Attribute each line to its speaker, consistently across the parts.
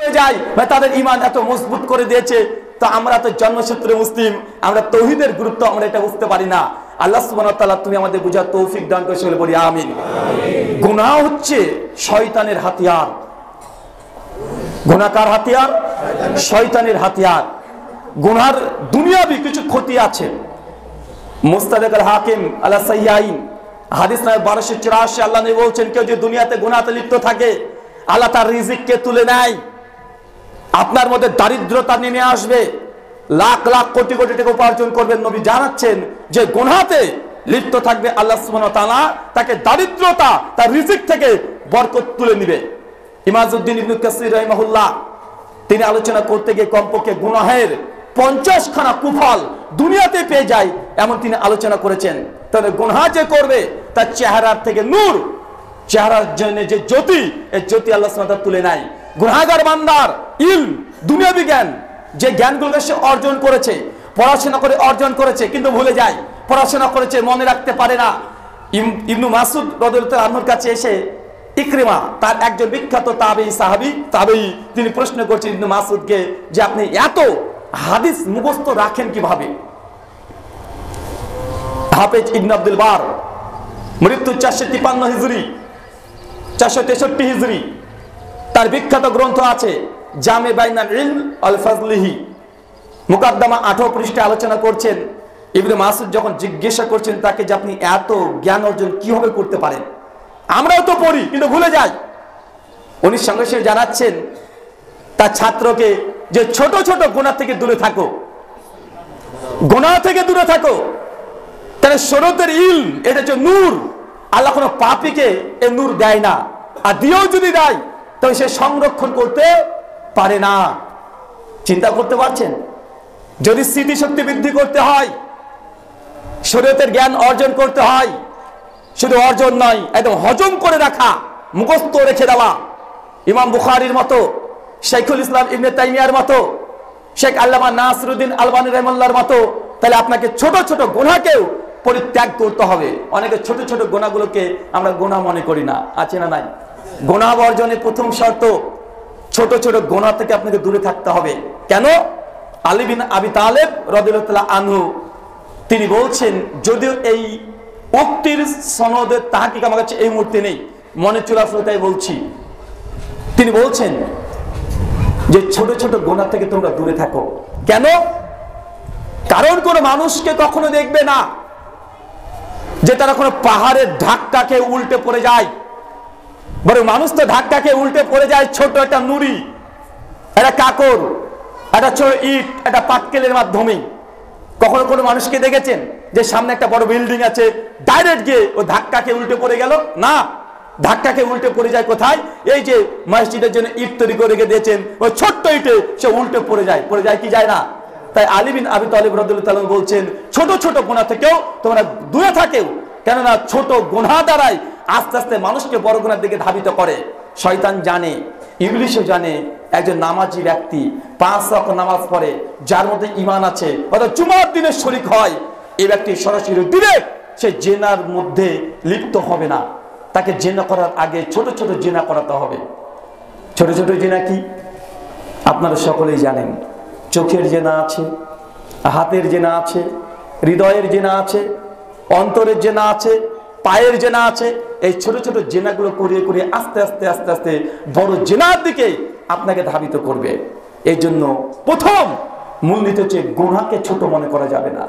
Speaker 1: পেয়ে যায় বা তাদের ঈমান এত মজবুত করে দিয়েছে। তো আমরা তো জন্মসূত্রে মুসলিম, আমরা তৌহিদের গুরুত্ব আমরা এটা বুঝতে পারি না। আল্লাহ সুবহানাহু ওয়া তাআলা তুমি আমাদের বুঝার তৌফিক দান করে, সকলে বলি আমিন। গুনাহ হচ্ছে শয়তানের হাতিয়ার। গুনাহ কার হাতিয়ার? শয়তানের হাতিয়ার। গুনার দুনিয়াবি কিছু ক্ষতি আছে। মুস্তাদরাক আল হাকিম আলা সাহিহাইন হাদিস নাম্বার 1284 আল্লাহ নবী বলছেন, কেউ যদি দুনিয়াতে গুনাহতে লিপ্ত থাকে আল্লাহ তার রিজিককে তুলে নেয়। আপনার মধ্যে দারিদ্রতা নেমে আসবে, লাখ লাখ কোটি কোটি টাকা উপার্জন করবেন। নবী জানাচ্ছেন যে গুনাহতে লিপ্ত থাকবে আল্লাহ সুবহানাহু ওয়া তাআলা তাকে দারিদ্রতা, তার রিজিক থেকে বরকত তুলে নেবে। ইমাজউদ্দিন ইবনে কাসির রাহিমাহুল্লাহ তিনি আলোচনা করতে গিয়ে কমপক্ষে গুনাহের 50 খানা কুফল দুনিয়াতে পেয়ে যায় এমন তিনি আলোচনা করেছেন। তাহলে গুনাহ যে করবে তার চেহারার থেকে নূর, চেহারার জন্য যে জ্যোতি, এই জ্যোতি আল্লাহ সুবহানাহু ওয়া তাআলা তুলে নেয়। গুনাহগার বান্দার ইলম, দুনিয়াবি জ্ঞান, যে জ্ঞানগুলোকে সে অর্জন করেছে, পড়াশোনা করে অর্জন করেছে কিন্তু ভুলে যায়, পড়াশোনা করেছে মনে রাখতে পারে না। ইবনু মাসউদ রাদিয়াল্লাহু আনহুর কাছে এসে ইকরিমা, তার একজন বিখ্যাত তাবেঈ সাহাবী তাবেঈ, তিনি প্রশ্ন করছেন ইবনু মাসউদকে যে আপনি এত হাদিস মুখস্থ রাখেন কিভাবে? হাফেজ ইবনে আব্দুল বার, মৃত্যু 453 হিজরি 463 হিজরি, তার বিখ্যাত গ্রন্থ আছে জামে বাইনাল ইলম আল ফাজলিহি, মুকাদ্দমা 18 পৃষ্ঠায় আলোচনা করছেন। ইবনে মাসউদ যখন জিজ্ঞাসা করছেন তাকে যে আপনি এত জ্ঞান অর্জন কিভাবে করতে পারেন, আমরাও তো পড়ি কিন্তু ভুলে যাই। উনি সঙ্গে সঙ্গে জানাচ্ছেন তার ছাত্রকে যে ছোট ছোট গুনাহ থেকে দূরে থাকো, গুনাহ থেকে দূরে থাকো। তাহলে শরীয়তের ইলম এটা হচ্ছে নূর। আল্লাহ কোনো পাপীকে এই নূর দেয় না, আর দিয়েও যদি দেয় তবে সে সংরক্ষণ করতে পারে না। চিন্তা করতে পারছেন? যদি স্মৃতিশক্তি বৃদ্ধি করতে হয়, শরীয়তের জ্ঞান অর্জন করতে হয়, শুধু অর্জন নয় একদম হজম করে রাখা, মুখস্থ রেখে দেওয়া, ইমাম বুখারীর মতো, শাইখুল ইসলাম ইবনে তাইমিয়ার মতো, শেখ আল্লামা নাসিরউদ্দিন আলবানী রাহিমাহুল্লাহর মতো, তাহলে আপনাকে ছোট ছোট গুনাহকেও পরিত্যাগ করতে হবে। অনেকে ছোট ছোট গুনাহগুলোকে আমরা গুনাহ মনে করি না, আছে না নাই? গুনাহ বর্জনের প্রথম শর্ত ছোট ছোট গুনাহ থেকে আপনাকে দূরে থাকতে হবে। কেন? আলী বিন আবি তালেব রাদিয়াল্লাহু তাআলা আনহু তিনি বলছেন, যদিও এই উক্তির সনদের তাহকিক আমার কাছে এই মুহূর্তে নেই, মনে চলে আসলো তাই বলছি। তিনি বলছেন যে ছোট ছোট গুনাহ থেকে তোমরা দূরে থাকো। কেন? কারণ কোন মানুষকে কখনো দেখবে না যে তারা কোনো পাহাড়ের ধাক্কাকে উল্টে পড়ে যায়, বরং মানুষ তো ধাক্কাকে উল্টে পড়ে যায় ছোট একটা নুড়ি, একটা কাকর, একটা ছোট ইট, একটা পাটকেলের মাধ্যমে। কখনো কোনো মানুষকে দেখেছেন যে সামনে একটা বড় বিল্ডিং আছে, ডাইরেক্ট গিয়ে ও ধাক্কাকে উল্টে পড়ে গেল? না, ধাক্কাকে উল্টে পড়ে যায় কোথায়? এই যে মসজিদের জন্য ইট তৈরি করে রেখে দিয়েছেন, ওই ছোট্ট ইটে সে উল্টে পড়ে যায়। পড়ে যায় কি যায় না? তাই আলী বিন আবি তালেব রাদিয়াল্লাহু তাআলা বলছেন ছোট ছোট গুনাহ থেকেও তোমরা দূরে থাকেও। কেননা ছোট গুনাহ দ্বারাই আস্তে আস্তে মানুষকে বড় গুনাহের দিকে ধাবিত করে। শয়তান জানে, ইবলিশও জানে, একজন নামাজি ব্যক্তি 5 ওয়াক্ত নামাজ পড়ে, যার মধ্যে ঈমান আছে, অর্থাৎ জুমার দিনে শরীক হয়, এই ব্যক্তি সরাসরি ডিরেক্ট সে জিনার মধ্যে লিপ্ত হবে না। তাকে জিনা করার আগে ছোট ছোট জিনা করাতে হবে। ছোট ছোট জিনা কি আপনারা সকলেই জানেন। চোখের জেনা আছে, হাতের জেনা আছে, হৃদয়ের জেনা আছে, অন্তরের জেনা আছে, পায়ের জেনা আছে। এই ছোট ছোট জেনাগুলো করিয়ে করিয়ে আস্তে আস্তে আস্তে আস্তে বড় জেনার দিকে আপনাকে ধাবিত করবে। এই জন্য প্রথম মূলনীতি হচ্ছে গুনাহকে ছোট মনে করা যাবে না,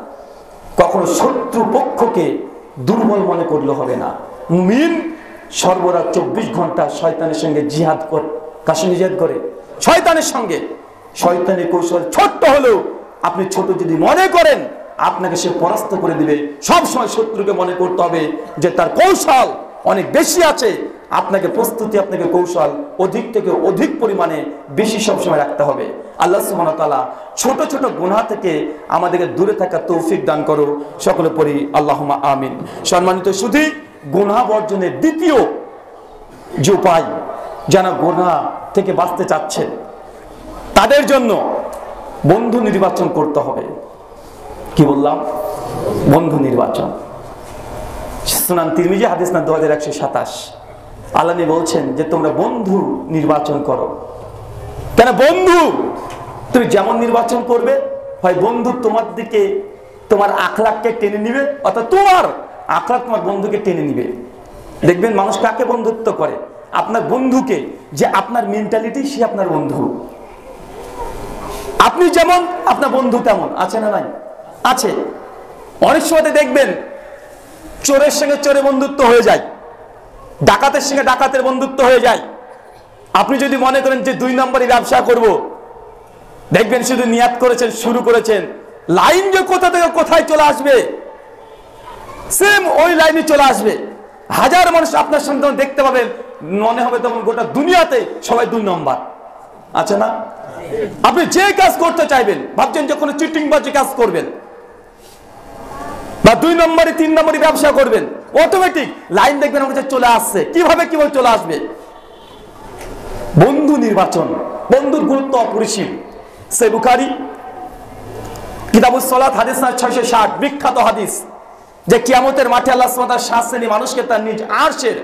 Speaker 1: কখনো শত্রু পক্ষকে দুর্বল মনে করলে হবে না। মুমিন সর্বদা 24 ঘন্টা শয়তানের সঙ্গে জিহাদ করে, কার সঙ্গে জিহাদ করে? শয়তানের সঙ্গে। শয়তানের কৌশল ছোট্ট হলেও আপনি ছোট যদি মনে করেন আপনাকে সে পরাস্ত করে দিবে। সবসময় শত্রুকে মনে করতে হবে যে তার কৌশল অনেক বেশি আছে, আপনাকে প্রস্তুতি, আপনাকে কৌশল অধিক থেকে অধিক পরিমাণে বেশি সবসময় রাখতে হবে। আল্লাহ সুবহানাহু ওয়া তাআলা ছোট ছোট গুনাহ থেকে আমাদেরকে দূরে থাকার তৌফিক দান করো, সকলে পড়ি আল্লাহুম্মা আমিন। সম্মানিত সুধী, গুনাহ বর্জনের দ্বিতীয় যে উপায়, যারা গুনাহ থেকে বাঁচতে চাচ্ছেন তাদের জন্য বন্ধু নির্বাচন করতে হবে। কি বললাম? বন্ধু নির্বাচন। সুনান তিরমিজি হাদিস না 2127 আল্লাহ বলছেন যে তোমরা বন্ধু নির্বাচন করো। কেন বন্ধু তুমি যেমন নির্বাচন করবে, হয় বন্ধু তোমার দিকে তোমার আখলাককে টেনে নিবে, অর্থাৎ তোমার আখলাক তোমার বন্ধুকে টেনে নিবে। দেখবেন মানুষ কাকে বন্ধুত্ব করে? আপনার বন্ধুকে, যে আপনার মেন্টালিটি সে আপনার বন্ধু। আপনি যেমন আপনার বন্ধু তেমন, আছে না নাই? আছে। অনেক সময় দেখবেন চোরের সঙ্গে চোরে বন্ধুত্ব হয়ে যায়, ডাকাতের সঙ্গে ডাকাতের বন্ধুত্ব হয়ে যায়। আপনি যদি মনে করেন যে 2 নম্বরই ব্যবসা করব, দেখবেন শুধু নিয়াত করেছেন, শুরু করেছেন, লাইন যে কোথা থেকে কোথায় চলে আসবে, সেম ওই লাইনে চলে আসবে। হাজার মানুষ আপনার সঙ্গে দেখতে পাবেন, মনে হবে তখন গোটা দুনিয়াতে সবাই 2 নম্বর, আছে না? আপনি যে কাজ করতে চাইবেন, ভাবছেন যে কোনো চিটিংবাজি কাজ করবেন বা 2 নম্বরই 3 নম্বরই ব্যবসা করবেন, অটোমেটিক লাইন দেখবেন আমাদের চলে আসছে। কিভাবে চলে আসবে? বন্ধু নির্বাচন, বন্ধুর গুরুত্ব অপরিসীম। সহিহ বুখারী কিতাবুস সালাত হাদিস 660, বিখ্যাত হাদিস, যে কিয়ামতের মাঠে আল্লাহ সুবহানাহু ওয়া তাআলা 7 শ্রেণী মানুষকে তার নিজ আরশের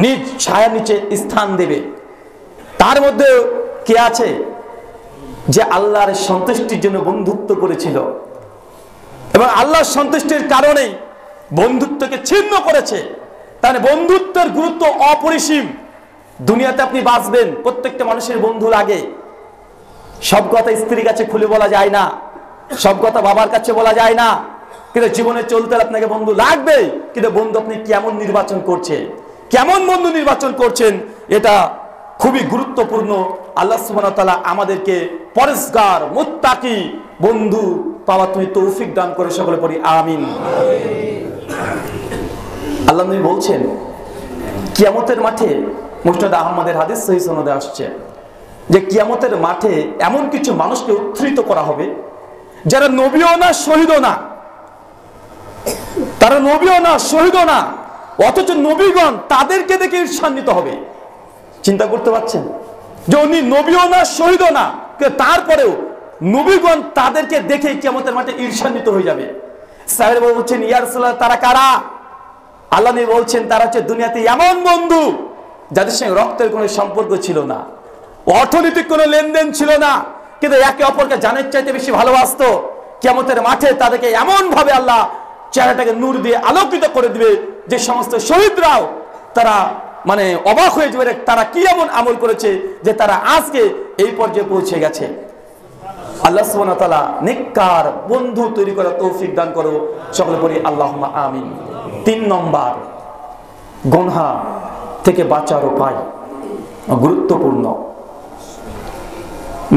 Speaker 1: নিজ ছায়ার নিচে স্থান দেবে। তার মধ্যে কে আছে? যে আল্লাহর সন্তুষ্টির জন্য বন্ধুত্ব করেছিল এবং আল্লাহর সন্তুষ্টির কারণেই বন্ধুত্বকে ছিন্ন করেছে। তাহলে বন্ধুত্বের গুরুত্ব অপরিসীম। দুনিয়াতে আপনি বাঁচবেন, প্রত্যেকটা মানুষের বন্ধু লাগে। সব কথা স্ত্রীর কাছে খুলে বলা যায় না, সব কথা বাবার কাছে বলা যায় না, কিন্তু জীবনে চলতে আপনাকে বন্ধু লাগবে। কিন্তু বন্ধু আপনি কেমন নির্বাচন করছেন, কেমন বন্ধু নির্বাচন করছেন, এটা খুবই গুরুত্বপূর্ণ। আল্লাহ সুবহানাহু ওয়া তাআলা আমাদেরকে পরেজগার মুত্তাকি বন্ধু পাওয়া তুমি তৌফিক দান করে, সকলে পড়ি আমিন। আল্লাহ নবী বলছেন কিয়ামতের মাঠে, মুসনাদ আহমদের হাদিস সহিহ সনদে আসছে, যে কিয়ামতের মাঠে এমন কিছু মানুষকে উদ্ধৃত করা হবে যারা নবীও না শহীদও না, তারা নবীও না শহীদও না, অথচ নবীগণ তাদেরকে দেখে ঈর্ষান্বিত হবে। চিন্তা করতে পারছেন যে উনি নবীও না শহীদও না, তারপরেও নবীগণ তাদেরকে দেখে কিয়ামতের মাঠে ঈর্ষান্বিত হয়ে যাবে। সাহাবীরা বলছেন, ইয়া রাসূলুল্লাহ, তারা কারা? আল্লাহ নবী বলছেন, তারা হচ্ছে দুনিয়াতে এমন বন্ধু যাদের সঙ্গে রক্তের কোনো সম্পর্ক ছিল না, অর্থনৈতিক কোনো লেনদেন ছিল না, কিন্তু একে অপরকে জানের চাইতে বেশি ভালোবাসতো। কিয়ামতের মাঠে তাদেরকে এমন ভাবে আল্লাহ চেহারাটাকে নূর দিয়ে আলোকিত করে দিবে যে সমস্ত শহীদরাও তারা মানে অবাক হয়ে যাবে, তারা কি এমন আমল করেছে যে তারা আজকে এই পর্যায়ে পৌঁছে গেছে। আল্লাহ সুবহানাহু ওয়া তাআলা নেককার বন্ধু তৈরি করার তৌফিক দান করো, সকলে পড়ি আল্লাহুম্মা আমিন। 3 নম্বর, গুনাহ থেকে বাঁচার উপায় গুরুত্বপূর্ণ।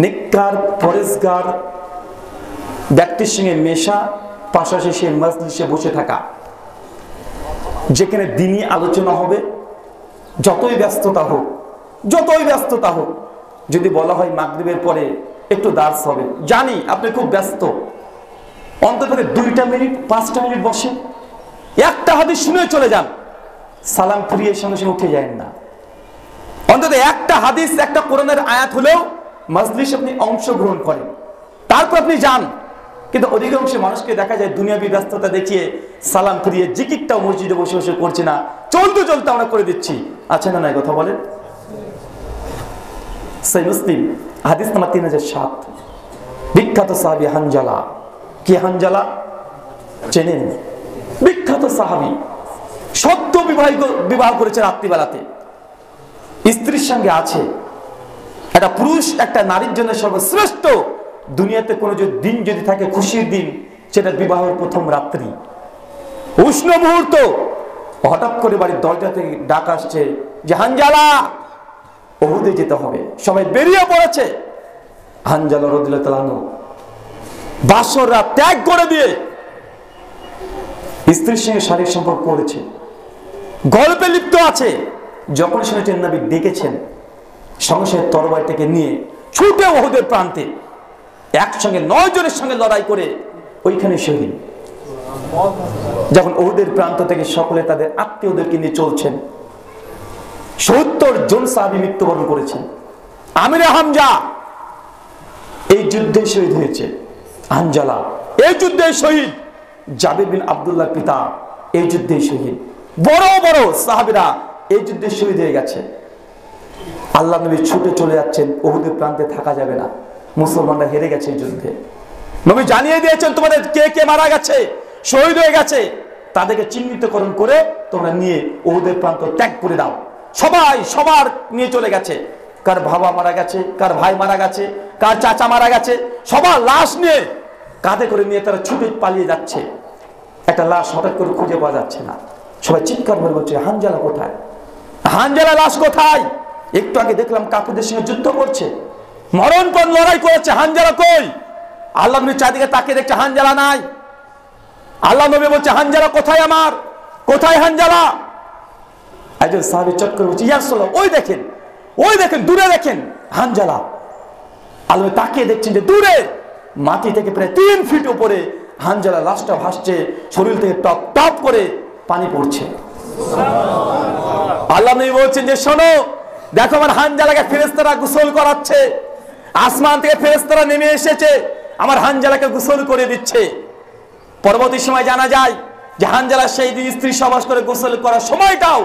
Speaker 1: নেককার পরেজগার ব্যক্তির সঙ্গে মেশা, পাশাপাশি সে মজলিসে বসে থাকা, যেখানে দ্বীনি আলোচনা হবে। যতই ব্যস্ততা হোক, যদি বলা হয় মাগরিবের পরে একটু দার্স হবে, জানি আপনি খুব ব্যস্ত, অন্তত 2 মিনিট 5 মিনিট বসে একটা হাদিস শুনে চলে যান, সালাম ফিরিয়ে সঙ্গে সঙ্গে উঠে যায় না। অন্তত একটা হাদিস, একটা কোরআনের আয়াত হলেও মজলিসে আপনি অংশগ্রহণ করেন, তারপর আপনি যান। কিন্তু অধিকাংশ মানুষকে দেখা যায় দুনিয়াবি ব্যস্ততা দেখিয়ে সালাম ফিরিয়ে জিকিরটাও মসজিদে বসে বসে করছি না, চলতে চলতে আমরা করে দিচ্ছি, আছে না নাই? কথা বলেন। সহিহ মুসলিম হাদিস নাম্বার 3007, বিখ্যাত সাহাবী হানজালা। কি হানজালা চেনেন? বিখ্যাত সাহাবী, সদ্য বিবাহ করেছে, রাত্রিবেলাতে স্ত্রীর সঙ্গে আছে। একটা পুরুষ একটা নারীর জন্য সর্বশ্রেষ্ঠ দুনিয়াতে কোনো দিন যদি থাকে খুশির দিন, সেটা বিবাহের প্রথম রাত্রি, উষ্ণ মুহূর্ত। হঠাৎ করে বাড়ির দরজা থেকে ডাক আসছে যে হানজালা, উহুদে যেতে হবে। সবাই বেরিয়ে পড়েছে। হানজালা রাদিয়াল্লাহু তাআলা বাসর রাত ত্যাগ করে দিয়ে স্ত্রীর সঙ্গে শারীরিক সম্পর্ক করেছে, গল্পে লিপ্ত আছে। যখন শুনেছেন নবী ডেকেছেন, সঙ্গে সঙ্গে তরবারিটাকে নিয়ে ছুটে উহুদের প্রান্তে একসঙ্গে 9 জনের সঙ্গে লড়াই করে ওইখানে শহীদ। যখন উহুদের প্রান্ত থেকে সকলে তাদের আত্মীয়দেরকে নিয়ে চলছেন, 70 জন সাহাবী মৃত্যুবরণ করেছেন। আমিরে হামজা এই যুদ্ধে শহীদ হয়েছে, হানজালা এই যুদ্ধে শহীদ, জাবির বিন আব্দুল্লাহর পিতা এই যুদ্ধে শহীদ, বড় বড় সাহাবীরা এই যুদ্ধে শহীদ হয়ে গেছে। আল্লাহ নবী ছুটে চলে যাচ্ছেন, উহুদের প্রান্তে থাকা যাবে না, মুসলমানরা হেরে গেছে এই যুদ্ধে। নবী জানিয়ে দিয়েছেন তোমাদের কে কে মারা গেছে, শহীদ হয়ে গেছে, তাদেরকে চিহ্নিতকরণ করে তোমরা নিয়ে উহুদের প্রান্ত ত্যাগ করে দাও। সবাই সবার নিয়ে চলে গেছে, কার বাবা মারা গেছে, কার ভাই মারা গেছে, কার চাচা মারা গেছে, সবার লাশ নিয়ে কাঁধে করে নিয়ে তারা ছুটে পালিয়ে যাচ্ছে। একটা লাশ হঠাৎ করে খুঁজে পাওয়া যাচ্ছে না, সবাই চিৎকার করে বলছে হানজালা কোথায়, হানজালা লাশ কোথায়? একটু আগে দেখলাম কাফেরদের সঙ্গে যুদ্ধ করছে, মরণপণ লড়াই করেছে, হানজালা কই? আল্লাহ নবী চারদিকে তাকিয়ে দেখছে হানজালা নাই। আল্লাহ নবী বলছে হানজালা কোথায়, আমার কোথায় হানজালা? একজন সাহাবী চট করে বলছে ইয়া রাসূলুল্লাহ, ওই দেখেন, ওই দেখেন, দূরে দেখেন হানজালা। আল্লাহ তাকিয়ে দেখছেন যে দূরে মাটি থেকে প্রায় 3 ফিট উপরে হানজালা লাশটা ভাসছে, শরীর থেকে টপ টপ করে পানি পড়ছে। আল্লাহ নবী বলছেন যে শোনো, দেখো আমার হানজালাকে ফেরেশতারা গোসল করাচ্ছে, আসমান থেকে ফেরেশতারা নেমে এসেছে, আমার হানজালাকে গোসল করে দিচ্ছে। পরবর্তী সময় জানা যায় যে হানজালা সেই দিন স্ত্রী সহবাস করে গোসল করার সময়টাও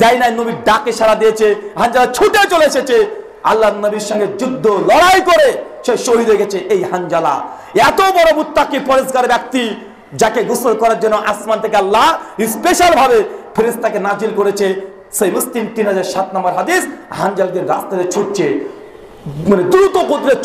Speaker 1: দেয় নাই, নবীর ডাকে সাড়া দিয়েছে, হানজালা ছুটে চলে এসেছে, আল্লাহ নবীর সঙ্গে যুদ্ধ লড়াই করে সে শহীদ হয়ে গেছে। এই হানজালা এত বড় মুত্তাকি পরেজগার ব্যক্তি, যাকে গোসল করার জন্য আসমান থেকে আল্লাহ স্পেশাল ভাবে ফেরেশতাকে নাজিল করেছে। সেই মুসলিম 3007 নম্বর হাদিস, হানজালা রাস্তায় ছুটছে, মানে দ্রুত গতিতে